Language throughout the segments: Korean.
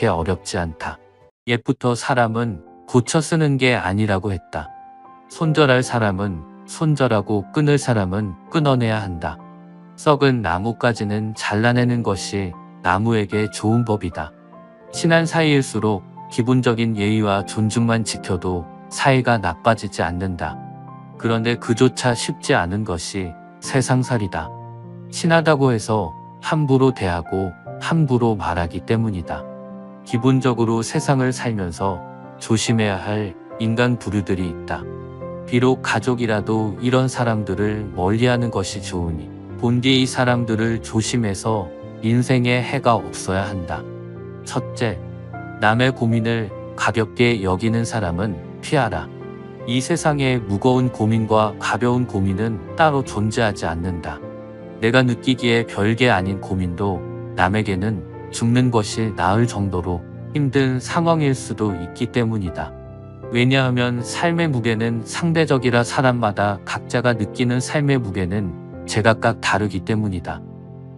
그렇게 어렵지 않다. 옛부터 사람은 고쳐 쓰는 게 아니라고 했다. 손절할 사람은 손절하고 끊을 사람은 끊어내야 한다. 썩은 나무까지는 잘라내는 것이 나무에게 좋은 법이다. 친한 사이일수록 기본적인 예의와 존중만 지켜도 사이가 나빠지지 않는다. 그런데 그조차 쉽지 않은 것이 세상살이다. 친하다고 해서 함부로 대하고 함부로 말하기 때문이다. 기본적으로 세상을 살면서 조심해야 할 인간 부류들이 있다. 비록 가족이라도 이런 사람들을 멀리하는 것이 좋으니 본디 이 사람들을 조심해서 인생에 해가 없어야 한다. 첫째, 남의 고민을 가볍게 여기는 사람은 피하라. 이 세상에 무거운 고민과 가벼운 고민은 따로 존재하지 않는다. 내가 느끼기에 별게 아닌 고민도 남에게는 죽는 것이 나을 정도로 힘든 상황일 수도 있기 때문이다. 왜냐하면 삶의 무게는 상대적이라 사람마다 각자가 느끼는 삶의 무게는 제각각 다르기 때문이다.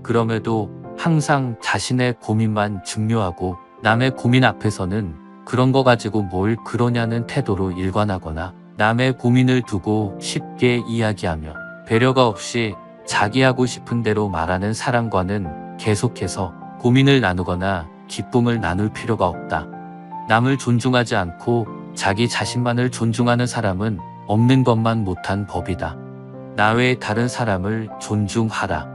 그럼에도 항상 자신의 고민만 중요하고 남의 고민 앞에서는 그런 거 가지고 뭘 그러냐는 태도로 일관하거나 남의 고민을 두고 쉽게 이야기하며 배려가 없이 자기 하고 싶은 대로 말하는 사람과는 계속해서 고민을 나누거나 기쁨을 나눌 필요가 없다. 남을 존중하지 않고 자기 자신만을 존중하는 사람은 없는 것만 못한 법이다. 나 외의 다른 사람을 존중하라.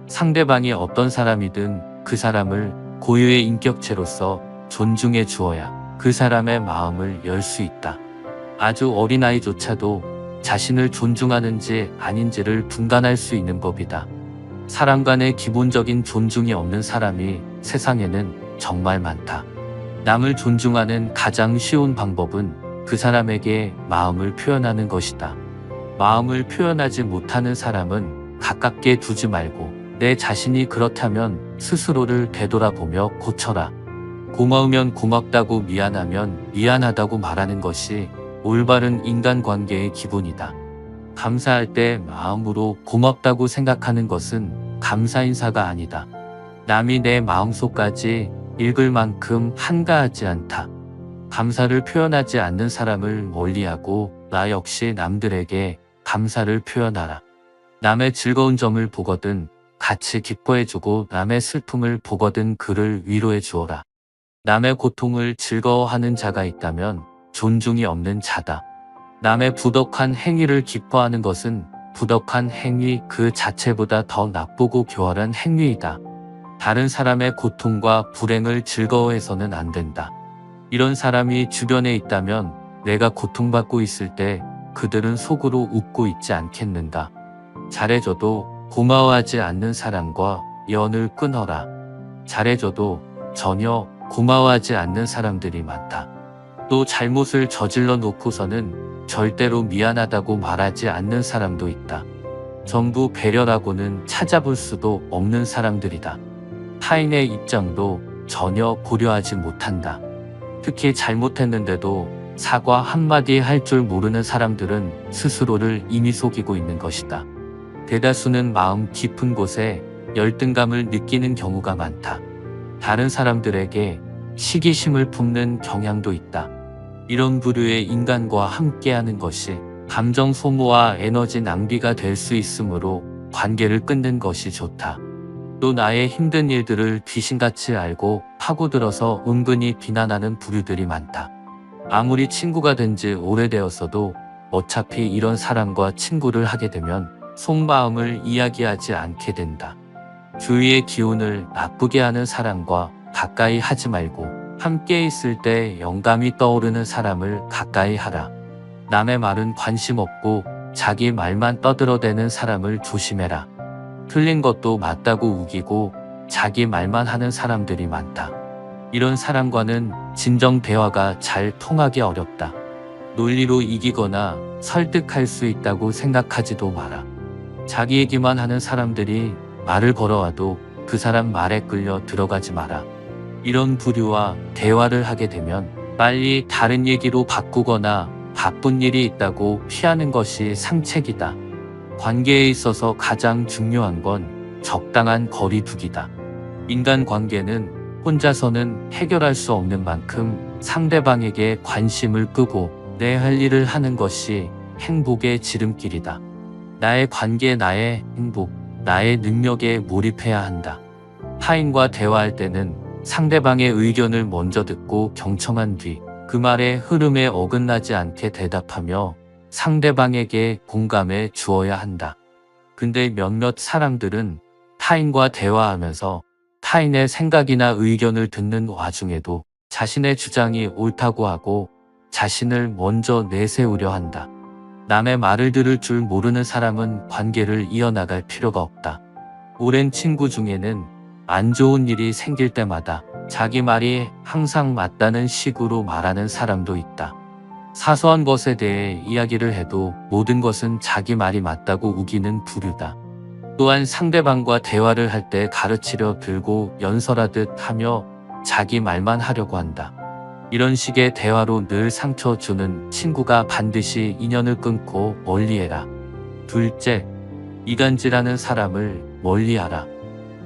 상대방이 어떤 사람이든 그 사람을 고유의 인격체로서 존중해 주어야 그 사람의 마음을 열 수 있다. 아주 어린아이조차도 자신을 존중하는지 아닌지를 분간할 수 있는 법이다. 사람 간의 기본적인 존중이 없는 사람이 세상에는 정말 많다. 남을 존중하는 가장 쉬운 방법은 그 사람에게 마음을 표현하는 것이다. 마음을 표현하지 못하는 사람은 가깝게 두지 말고 내 자신이 그렇다면 스스로를 되돌아보며 고쳐라. 고마우면 고맙다고 미안하면 미안하다고 말하는 것이 올바른 인간관계의 기본이다. 감사할 때 마음으로 고맙다고 생각하는 것은 감사 인사가 아니다. 남이 내 마음속까지 읽을 만큼 한가하지 않다. 감사를 표현하지 않는 사람을 멀리하고 나 역시 남들에게 감사를 표현하라. 남의 즐거운 점을 보거든 같이 기뻐해주고 남의 슬픔을 보거든 그를 위로해 주어라. 남의 고통을 즐거워하는 자가 있다면 존중이 없는 자다. 남의 부덕한 행위를 기뻐하는 것은 부덕한 행위 그 자체보다 더 나쁘고 교활한 행위이다. 다른 사람의 고통과 불행을 즐거워해서는 안 된다. 이런 사람이 주변에 있다면 내가 고통받고 있을 때 그들은 속으로 웃고 있지 않겠는가. 잘해줘도 고마워하지 않는 사람과 연을 끊어라. 잘해줘도 전혀 고마워하지 않는 사람들이 많다. 또 잘못을 저질러 놓고서는 절대로 미안하다고 말하지 않는 사람도 있다. 전부 배려라고는 찾아볼 수도 없는 사람들이다. 타인의 입장도 전혀 고려하지 못한다. 특히 잘못했는데도 사과 한마디 할 줄 모르는 사람들은 스스로를 이미 속이고 있는 것이다. 대다수는 마음 깊은 곳에 열등감을 느끼는 경우가 많다. 다른 사람들에게 시기심을 품는 경향도 있다. 이런 부류의 인간과 함께하는 것이 감정 소모와 에너지 낭비가 될 수 있으므로 관계를 끊는 것이 좋다. 또 나의 힘든 일들을 귀신같이 알고 파고들어서 은근히 비난하는 부류들이 많다. 아무리 친구가 된 지 오래되었어도 어차피 이런 사람과 친구를 하게 되면 속마음을 이야기하지 않게 된다. 주위의 기운을 나쁘게 하는 사람과 가까이 하지 말고 함께 있을 때 영감이 떠오르는 사람을 가까이 하라. 남의 말은 관심 없고 자기 말만 떠들어대는 사람을 조심해라. 틀린 것도 맞다고 우기고 자기 말만 하는 사람들이 많다. 이런 사람과는 진정 대화가 잘 통하기 어렵다. 논리로 이기거나 설득할 수 있다고 생각하지도 마라. 자기 얘기만 하는 사람들이 말을 걸어와도 그 사람 말에 끌려 들어가지 마라. 이런 부류와 대화를 하게 되면 빨리 다른 얘기로 바꾸거나 바쁜 일이 있다고 피하는 것이 상책이다. 관계에 있어서 가장 중요한 건 적당한 거리 두기다. 인간관계는 혼자서는 해결할 수 없는 만큼 상대방에게 관심을 끄고 내 할 일을 하는 것이 행복의 지름길이다. 나의 관계, 나의 행복, 나의 능력에 몰입해야 한다. 타인과 대화할 때는 상대방의 의견을 먼저 듣고 경청한 뒤 그 말의 흐름에 어긋나지 않게 대답하며 상대방에게 공감해 주어야 한다. 근데 몇몇 사람들은 타인과 대화하면서 타인의 생각이나 의견을 듣는 와중에도 자신의 주장이 옳다고 하고 자신을 먼저 내세우려 한다. 남의 말을 들을 줄 모르는 사람은 관계를 이어나갈 필요가 없다. 오랜 친구 중에는 안 좋은 일이 생길 때마다 자기 말이 항상 맞다는 식으로 말하는 사람도 있다. 사소한 것에 대해 이야기를 해도 모든 것은 자기 말이 맞다고 우기는 부류다. 또한 상대방과 대화를 할 때 가르치려 들고 연설하듯 하며 자기 말만 하려고 한다. 이런 식의 대화로 늘 상처 주는 친구가 반드시 인연을 끊고 멀리해라. 둘째, 이간질하는 사람을 멀리하라.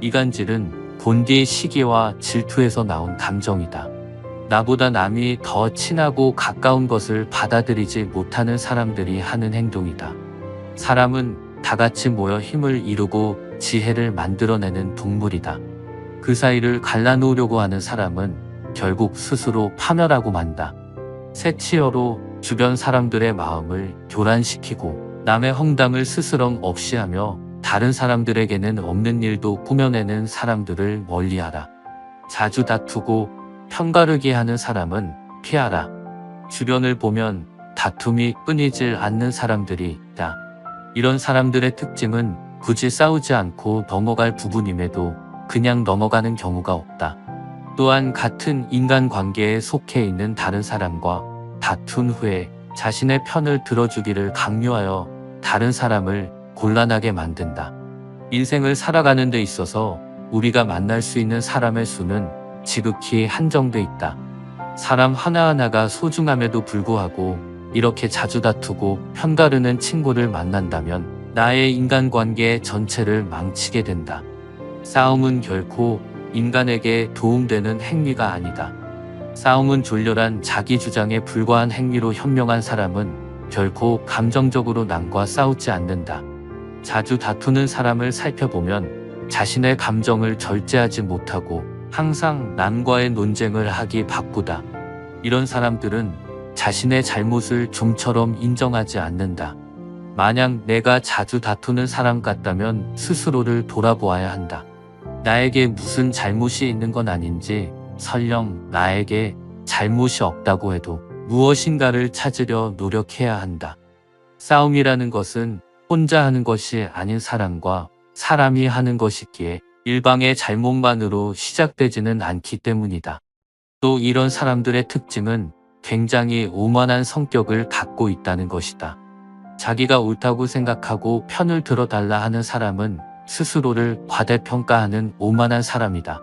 이간질은 본디 시기와 질투에서 나온 감정이다. 나보다 남이 더 친하고 가까운 것을 받아들이지 못하는 사람들이 하는 행동이다. 사람은 다 같이 모여 힘을 이루고 지혜를 만들어내는 동물이다. 그 사이를 갈라놓으려고 하는 사람은 결국 스스로 파멸하고 만다. 색치어로 주변 사람들의 마음을 교란시키고 남의 험담을 스스럼 없이 하며 다른 사람들에게는 없는 일도 꾸며내는 사람들을 멀리하라. 자주 다투고 편가르기 하는 사람은 피하라. 주변을 보면 다툼이 끊이질 않는 사람들이 있다. 이런 사람들의 특징은 굳이 싸우지 않고 넘어갈 부분임에도 그냥 넘어가는 경우가 없다. 또한 같은 인간관계에 속해 있는 다른 사람과 다툰 후에 자신의 편을 들어주기를 강요하여 다른 사람을 곤란하게 만든다. 인생을 살아가는 데 있어서 우리가 만날 수 있는 사람의 수는 지극히 한정돼 있다. 사람 하나하나가 소중함에도 불구하고 이렇게 자주 다투고 편가르는 친구를 만난다면 나의 인간관계 전체를 망치게 된다. 싸움은 결코 인간에게 도움되는 행위가 아니다. 싸움은 졸렬한 자기 주장에 불과한 행위로 현명한 사람은 결코 감정적으로 남과 싸우지 않는다. 자주 다투는 사람을 살펴보면 자신의 감정을 절제하지 못하고 항상 남과의 논쟁을 하기 바쁘다. 이런 사람들은 자신의 잘못을 좀처럼 인정하지 않는다. 만약 내가 자주 다투는 사람 같다면 스스로를 돌아보아야 한다. 나에게 무슨 잘못이 있는 건 아닌지, 설령 나에게 잘못이 없다고 해도 무엇인가를 찾으려 노력해야 한다. 싸움이라는 것은 혼자 하는 것이 아닌 사람과 사람이 하는 것이기에 일방의 잘못만으로 시작되지는 않기 때문이다. 또 이런 사람들의 특징은 굉장히 오만한 성격을 갖고 있다는 것이다. 자기가 옳다고 생각하고 편을 들어달라 하는 사람은 스스로를 과대평가하는 오만한 사람이다.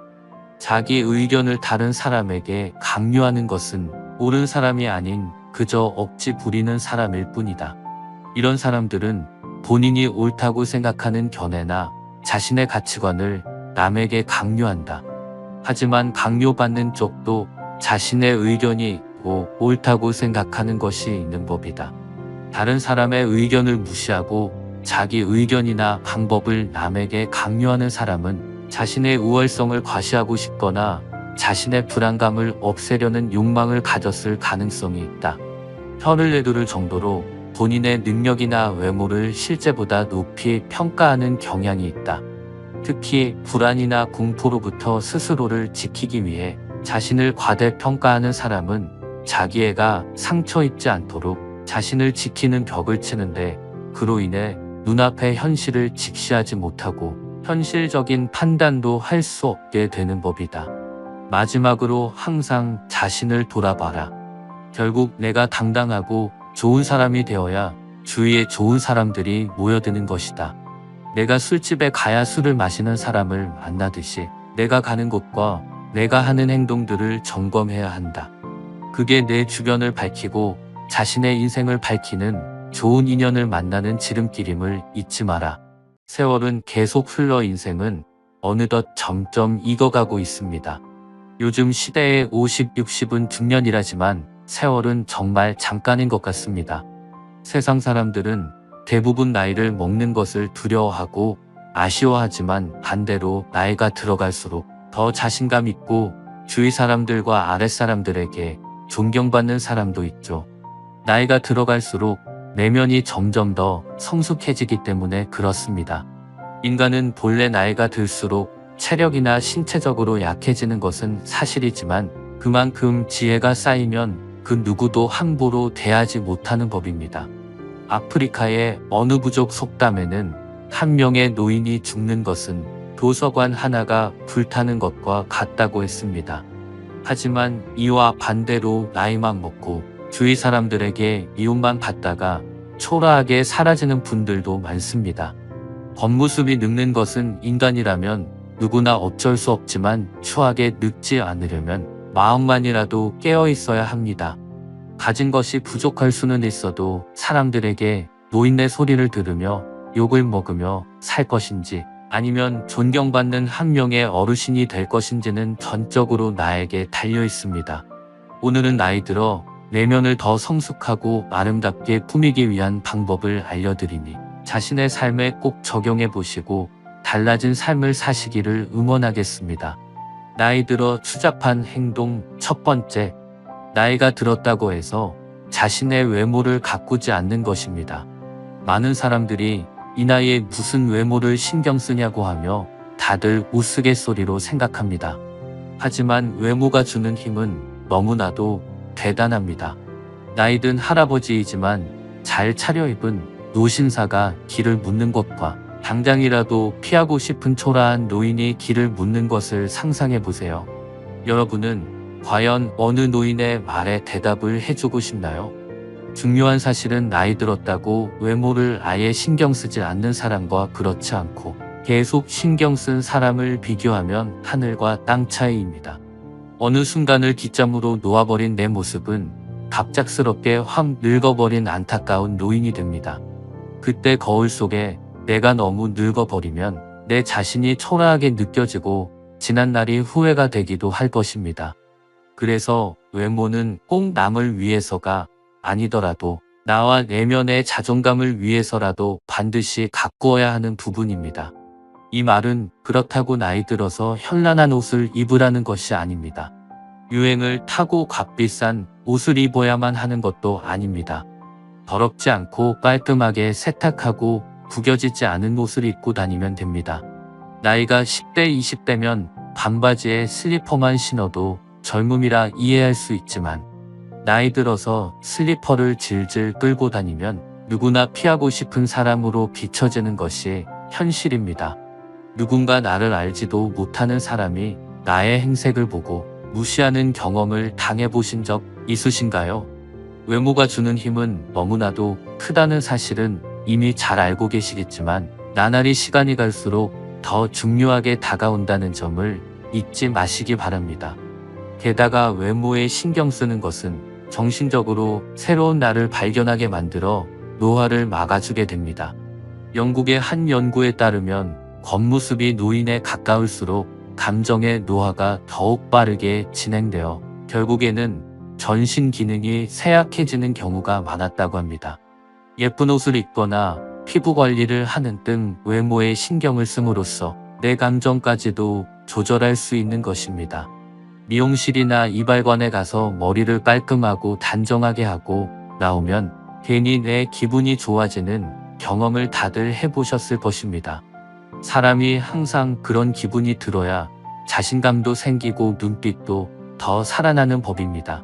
자기 의견을 다른 사람에게 강요하는 것은 옳은 사람이 아닌 그저 억지 부리는 사람일 뿐이다. 이런 사람들은 본인이 옳다고 생각하는 견해나 자신의 가치관을 남에게 강요한다. 하지만 강요받는 쪽도 자신의 의견이 있고 옳다고 생각하는 것이 있는 법이다. 다른 사람의 의견을 무시하고 자기 의견이나 방법을 남에게 강요하는 사람은 자신의 우월성을 과시하고 싶거나 자신의 불안감을 없애려는 욕망을 가졌을 가능성이 있다. 혀를 내두를 정도로 본인의 능력이나 외모를 실제보다 높이 평가하는 경향이 있다. 특히 불안이나 공포로부터 스스로를 지키기 위해 자신을 과대평가하는 사람은 자기애가 상처 입지 않도록 자신을 지키는 벽을 치는데 그로 인해 눈앞의 현실을 직시하지 못하고 현실적인 판단도 할 수 없게 되는 법이다. 마지막으로 항상 자신을 돌아봐라. 결국 내가 당당하고 좋은 사람이 되어야 주위에 좋은 사람들이 모여드는 것이다. 내가 술집에 가야 술을 마시는 사람을 만나듯이 내가 가는 곳과 내가 하는 행동들을 점검해야 한다. 그게 내 주변을 밝히고 자신의 인생을 밝히는 좋은 인연을 만나는 지름길임을 잊지 마라. 세월은 계속 흘러 인생은 어느덧 점점 익어가고 있습니다. 요즘 시대의 50, 60은 중년이라지만 세월은 정말 잠깐인 것 같습니다. 세상 사람들은 대부분 나이를 먹는 것을 두려워하고 아쉬워하지만 반대로 나이가 들어갈수록 더 자신감 있고 주위 사람들과 아랫사람들에게 존경받는 사람도 있죠. 나이가 들어갈수록 내면이 점점 더 성숙해지기 때문에 그렇습니다. 인간은 본래 나이가 들수록 체력이나 신체적으로 약해지는 것은 사실이지만 그만큼 지혜가 쌓이면 그 누구도 함부로 대하지 못하는 법입니다. 아프리카의 어느 부족 속담에는 한 명의 노인이 죽는 것은 도서관 하나가 불타는 것과 같다고 했습니다. 하지만 이와 반대로 나이만 먹고 주위 사람들에게 미움만 받다가 초라하게 사라지는 분들도 많습니다. 겉모습이 늙는 것은 인간이라면 누구나 어쩔 수 없지만 추하게 늙지 않으려면 마음만이라도 깨어 있어야 합니다. 가진 것이 부족할 수는 있어도 사람들에게 노인네 소리를 들으며 욕을 먹으며 살 것인지 아니면 존경받는 한 명의 어르신이 될 것인지는 전적으로 나에게 달려 있습니다. 오늘은 나이 들어 내면을 더 성숙하고 아름답게 꾸미기 위한 방법을 알려드리니 자신의 삶에 꼭 적용해 보시고 달라진 삶을 사시기를 응원하겠습니다. 나이 들어 추잡한 행동 첫 번째, 나이가 들었다고 해서 자신의 외모를 가꾸지 않는 것입니다. 많은 사람들이 이 나이에 무슨 외모를 신경 쓰냐고 하며 다들 우스갯소리로 생각합니다. 하지만 외모가 주는 힘은 너무나도 대단합니다. 나이든 할아버지이지만 잘 차려입은 노신사가 길을 묻는 것과 당장이라도 피하고 싶은 초라한 노인이 길을 묻는 것을 상상해 보세요. 여러분은 과연 어느 노인의 말에 대답을 해주고 싶나요? 중요한 사실은 나이 들었다고 외모를 아예 신경 쓰지 않는 사람과 그렇지 않고 계속 신경 쓴 사람을 비교하면 하늘과 땅 차이입니다. 어느 순간을 기점으로 놓아버린 내 모습은 갑작스럽게 확 늙어버린 안타까운 노인이 됩니다. 그때 거울 속에 내가 너무 늙어버리면 내 자신이 초라하게 느껴지고 지난 날이 후회가 되기도 할 것입니다. 그래서 외모는 꼭 남을 위해서가 아니더라도 나와 내면의 자존감을 위해서라도 반드시 가꾸어야 하는 부분입니다. 이 말은 그렇다고 나이 들어서 현란한 옷을 입으라는 것이 아닙니다. 유행을 타고 값비싼 옷을 입어야만 하는 것도 아닙니다. 더럽지 않고 깔끔하게 세탁하고 구겨지지 않은 옷을 입고 다니면 됩니다. 나이가 10대, 20대면 반바지에 슬리퍼만 신어도 젊음이라 이해할 수 있지만 나이 들어서 슬리퍼를 질질 끌고 다니면 누구나 피하고 싶은 사람으로 비춰지는 것이 현실입니다. 누군가 나를 알지도 못하는 사람이 나의 행색을 보고 무시하는 경험을 당해보신 적 있으신가요? 외모가 주는 힘은 너무나도 크다는 사실은 이미 잘 알고 계시겠지만 나날이 시간이 갈수록 더 중요하게 다가온다는 점을 잊지 마시기 바랍니다. 게다가 외모에 신경 쓰는 것은 정신적으로 새로운 나를 발견하게 만들어 노화를 막아주게 됩니다. 영국의 한 연구에 따르면 겉모습이 노인에 가까울수록 감정의 노화가 더욱 빠르게 진행되어 결국에는 전신 기능이 쇠약해지는 경우가 많았다고 합니다. 예쁜 옷을 입거나 피부 관리를 하는 등 외모에 신경을 씀으로써 내 감정까지도 조절할 수 있는 것입니다. 미용실이나 이발관에 가서 머리를 깔끔하고 단정하게 하고 나오면 괜히 내 기분이 좋아지는 경험을 다들 해보셨을 것입니다. 사람이 항상 그런 기분이 들어야 자신감도 생기고 눈빛도 더 살아나는 법입니다.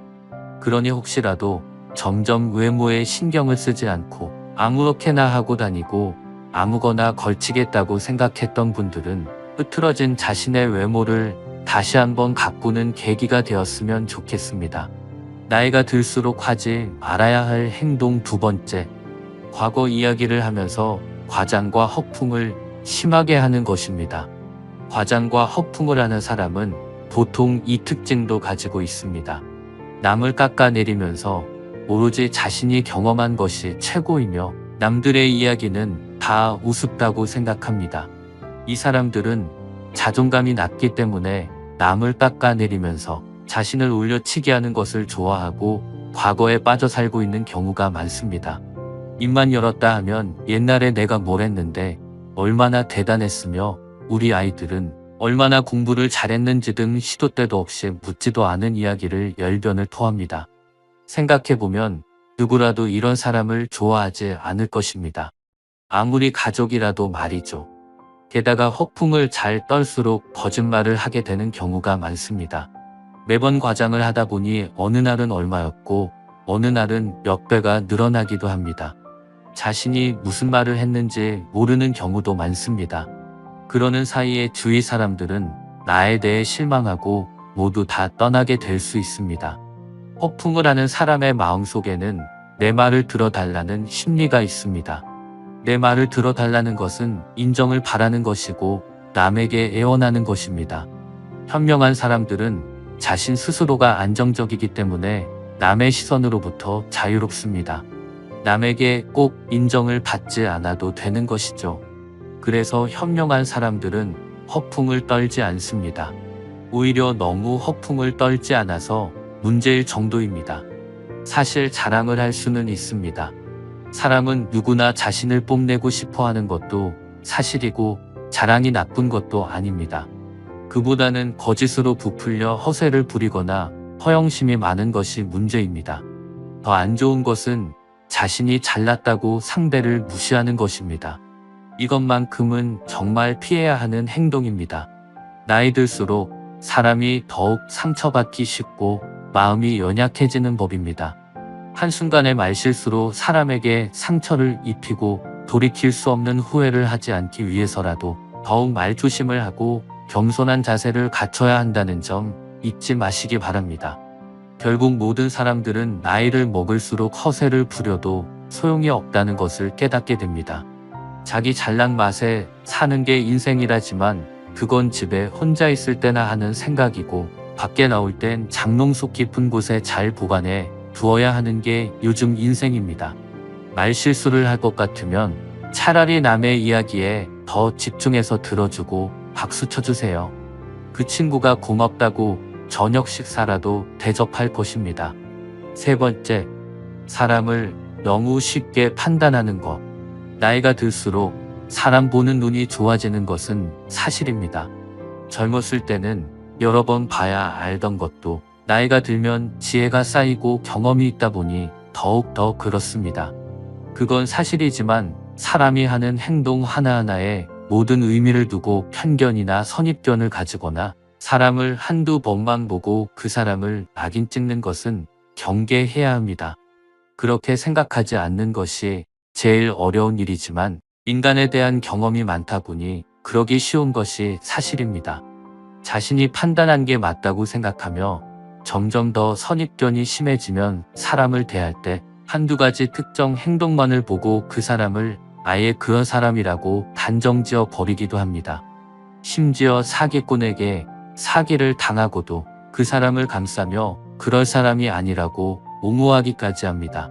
그러니 혹시라도 점점 외모에 신경을 쓰지 않고 아무렇게나 하고 다니고 아무거나 걸치겠다고 생각했던 분들은 흐트러진 자신의 외모를 다시 한번 가꾸는 계기가 되었으면 좋겠습니다. 나이가 들수록 하지 말아야 할 행동 두 번째, 과거 이야기를 하면서 과장과 허풍을 심하게 하는 것입니다. 과장과 허풍을 하는 사람은 보통 이 특징도 가지고 있습니다. 남을 깎아내리면서 오로지 자신이 경험한 것이 최고이며 남들의 이야기는 다 우습다고 생각합니다. 이 사람들은 자존감이 낮기 때문에 남을 깎아내리면서 자신을 올려치게 하는 것을 좋아하고 과거에 빠져 살고 있는 경우가 많습니다. 입만 열었다 하면 옛날에 내가 뭘 했는데 얼마나 대단했으며 우리 아이들은 얼마나 공부를 잘했는지 등 시도 때도 없이 묻지도 않은 이야기를 열변을 토합니다. 생각해보면 누구라도 이런 사람을 좋아하지 않을 것입니다. 아무리 가족이라도 말이죠. 게다가 허풍을 잘 떨수록 거짓말을 하게 되는 경우가 많습니다. 매번 과장을 하다 보니 어느 날은 얼마였고 어느 날은 몇 배가 늘어나기도 합니다. 자신이 무슨 말을 했는지 모르는 경우도 많습니다. 그러는 사이에 주위 사람들은 나에 대해 실망하고 모두 다 떠나게 될 수 있습니다. 허풍을 하는 사람의 마음속에는 내 말을 들어달라는 심리가 있습니다. 내 말을 들어달라는 것은 인정을 바라는 것이고 남에게 애원하는 것입니다. 현명한 사람들은 자신 스스로가 안정적이기 때문에 남의 시선으로부터 자유롭습니다. 남에게 꼭 인정을 받지 않아도 되는 것이죠. 그래서 현명한 사람들은 허풍을 떨지 않습니다. 오히려 너무 허풍을 떨지 않아서 문제일 정도입니다. 사실 자랑을 할 수는 있습니다. 사람은 누구나 자신을 뽐내고 싶어 하는 것도 사실이고 자랑이 나쁜 것도 아닙니다. 그보다는 거짓으로 부풀려 허세를 부리거나 허영심이 많은 것이 문제입니다. 더 안 좋은 것은 자신이 잘났다고 상대를 무시하는 것입니다. 이것만큼은 정말 피해야 하는 행동입니다. 나이 들수록 사람이 더욱 상처받기 쉽고 마음이 연약해지는 법입니다. 한순간의 말실수로 사람에게 상처를 입히고 돌이킬 수 없는 후회를 하지 않기 위해서라도 더욱 말조심을 하고 겸손한 자세를 갖춰야 한다는 점 잊지 마시기 바랍니다. 결국 모든 사람들은 나이를 먹을수록 허세를 부려도 소용이 없다는 것을 깨닫게 됩니다. 자기 잘난 맛에 사는 게 인생이라지만 그건 집에 혼자 있을 때나 하는 생각이고 밖에 나올 땐 장롱 속 깊은 곳에 잘 보관해 두어야 하는 게 요즘 인생입니다. 말실수를 할 것 같으면 차라리 남의 이야기에 더 집중해서 들어주고 박수 쳐주세요. 그 친구가 고맙다고 저녁 식사라도 대접할 것입니다. 세 번째, 사람을 너무 쉽게 판단하는 것. 나이가 들수록 사람 보는 눈이 좋아지는 것은 사실입니다. 젊었을 때는 여러 번 봐야 알던 것도 나이가 들면 지혜가 쌓이고 경험이 있다 보니 더욱 더 그렇습니다. 그건 사실이지만 사람이 하는 행동 하나하나에 모든 의미를 두고 편견이나 선입견을 가지거나 사람을 한두 번만 보고 그 사람을 낙인 찍는 것은 경계해야 합니다. 그렇게 생각하지 않는 것이 제일 어려운 일이지만 인간에 대한 경험이 많다 보니 그러기 쉬운 것이 사실입니다. 자신이 판단한 게 맞다고 생각하며 점점 더 선입견이 심해지면 사람을 대할 때 한두 가지 특정 행동만을 보고 그 사람을 아예 그런 사람이라고 단정지어 버리기도 합니다. 심지어 사기꾼에게 사기를 당하고도 그 사람을 감싸며 그럴 사람이 아니라고 옹호하기까지 합니다.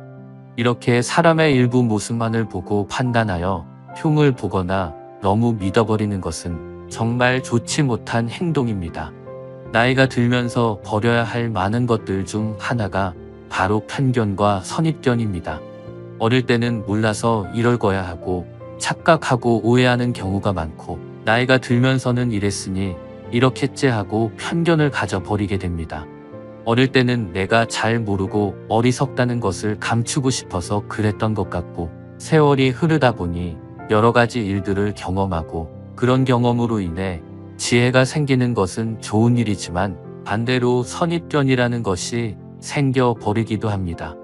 이렇게 사람의 일부 모습만을 보고 판단하여 흉을 보거나 너무 믿어버리는 것은 정말 좋지 못한 행동입니다. 나이가 들면서 버려야 할 많은 것들 중 하나가 바로 편견과 선입견입니다. 어릴 때는 몰라서 이럴 거야 하고 착각하고 오해하는 경우가 많고 나이가 들면서는 이랬으니 이렇겠지 하고 편견을 가져버리게 됩니다. 어릴 때는 내가 잘 모르고 어리석다는 것을 감추고 싶어서 그랬던 것 같고 세월이 흐르다 보니 여러 가지 일들을 경험하고 그런 경험으로 인해 지혜가 생기는 것은 좋은 일이지만 반대로 선입견이라는 것이 생겨버리기도 합니다.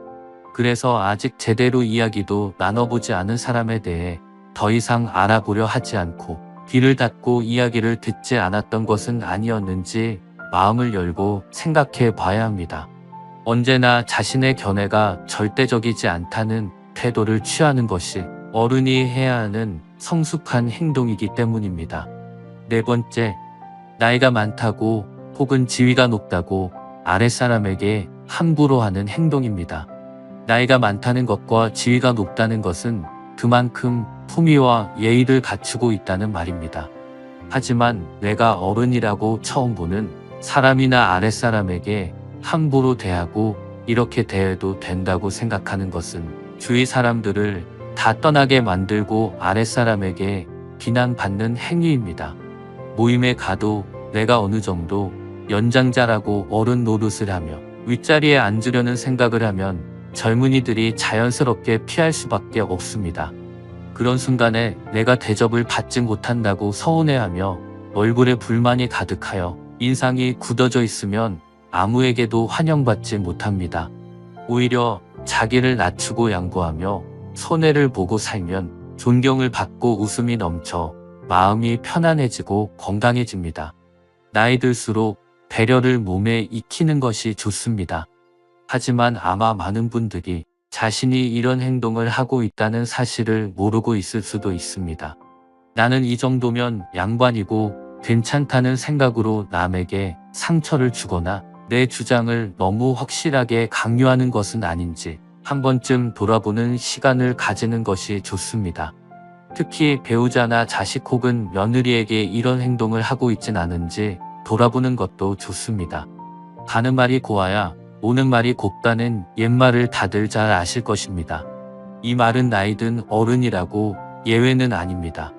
그래서 아직 제대로 이야기도 나눠보지 않은 사람에 대해 더 이상 알아보려 하지 않고 귀를 닫고 이야기를 듣지 않았던 것은 아니었는지 마음을 열고 생각해 봐야 합니다. 언제나 자신의 견해가 절대적이지 않다는 태도를 취하는 것이 어른이 해야 하는 성숙한 행동이기 때문입니다. 네 번째, 나이가 많다고 혹은 지위가 높다고 아랫사람에게 함부로 하는 행동입니다. 나이가 많다는 것과 지위가 높다는 것은 그만큼 품위와 예의를 갖추고 있다는 말입니다. 하지만 내가 어른이라고 처음 보는 사람이나 아랫사람에게 함부로 대하고 이렇게 대해도 된다고 생각하는 것은 주위 사람들을 다 떠나게 만들고 아랫사람에게 비난받는 행위입니다. 모임에 가도 내가 어느 정도 연장자라고 어른 노릇을 하며 윗자리에 앉으려는 생각을 하면 젊은이들이 자연스럽게 피할 수밖에 없습니다. 그런 순간에 내가 대접을 받지 못한다고 서운해하며 얼굴에 불만이 가득하여 인상이 굳어져 있으면 아무에게도 환영받지 못합니다. 오히려 자기를 낮추고 양보하며 손해를 보고 살면 존경을 받고 웃음이 넘쳐 마음이 편안해지고 건강해집니다. 나이 들수록 배려를 몸에 익히는 것이 좋습니다. 하지만 아마 많은 분들이 자신이 이런 행동을 하고 있다는 사실을 모르고 있을 수도 있습니다. 나는 이 정도면 양반이고 괜찮다는 생각으로 남에게 상처를 주거나 내 주장을 너무 확실하게 강요하는 것은 아닌지 한 번쯤 돌아보는 시간을 가지는 것이 좋습니다. 특히 배우자나 자식 혹은 며느리에게 이런 행동을 하고 있진 않은지 돌아보는 것도 좋습니다. 가는 말이 고와야 오는 말이 곱다는 옛말을 다들 잘 아실 것입니다. 이 말은 나이든 어른이라고 예외는 아닙니다.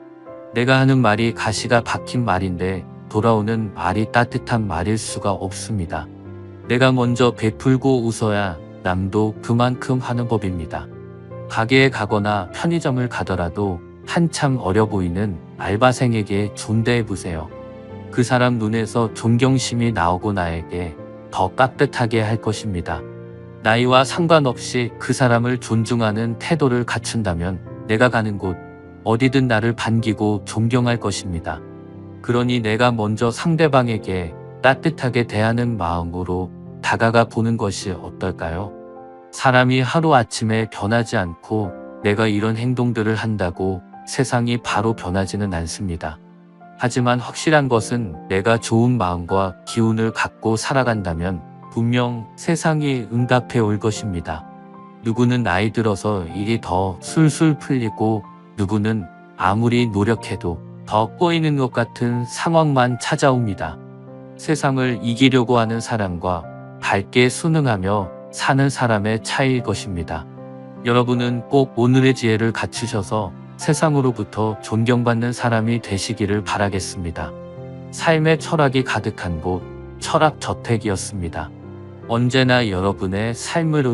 내가 하는 말이 가시가 박힌 말인데 돌아오는 말이 따뜻한 말일 수가 없습니다. 내가 먼저 베풀고 웃어야 남도 그만큼 하는 법입니다. 가게에 가거나 편의점을 가더라도 한참 어려 보이는 알바생에게 존대해 보세요. 그 사람 눈에서 존경심이 나오고 나에게 더 깍듯하게 할 것입니다. 나이와 상관없이 그 사람을 존중하는 태도를 갖춘다면 내가 가는 곳 어디든 나를 반기고 존경할 것입니다. 그러니 내가 먼저 상대방에게 따뜻하게 대하는 마음으로 다가가 보는 것이 어떨까요? 사람이 하루아침에 변하지 않고 내가 이런 행동들을 한다고 세상이 바로 변하지는 않습니다. 하지만 확실한 것은 내가 좋은 마음과 기운을 갖고 살아간다면 분명 세상이 응답해 올 것입니다. 누구는 나이 들어서 일이 더 술술 풀리고 누구는 아무리 노력해도 더 꼬이는 것 같은 상황만 찾아옵니다. 세상을 이기려고 하는 사람과 밝게 순응하며 사는 사람의 차이일 것입니다. 여러분은 꼭 오늘의 지혜를 갖추셔서 세상으로부터 존경받는 사람이 되시기를 바라겠습니다. 삶의 철학이 가득한 곳, 철학저택이었습니다. 언제나 여러분의 삶을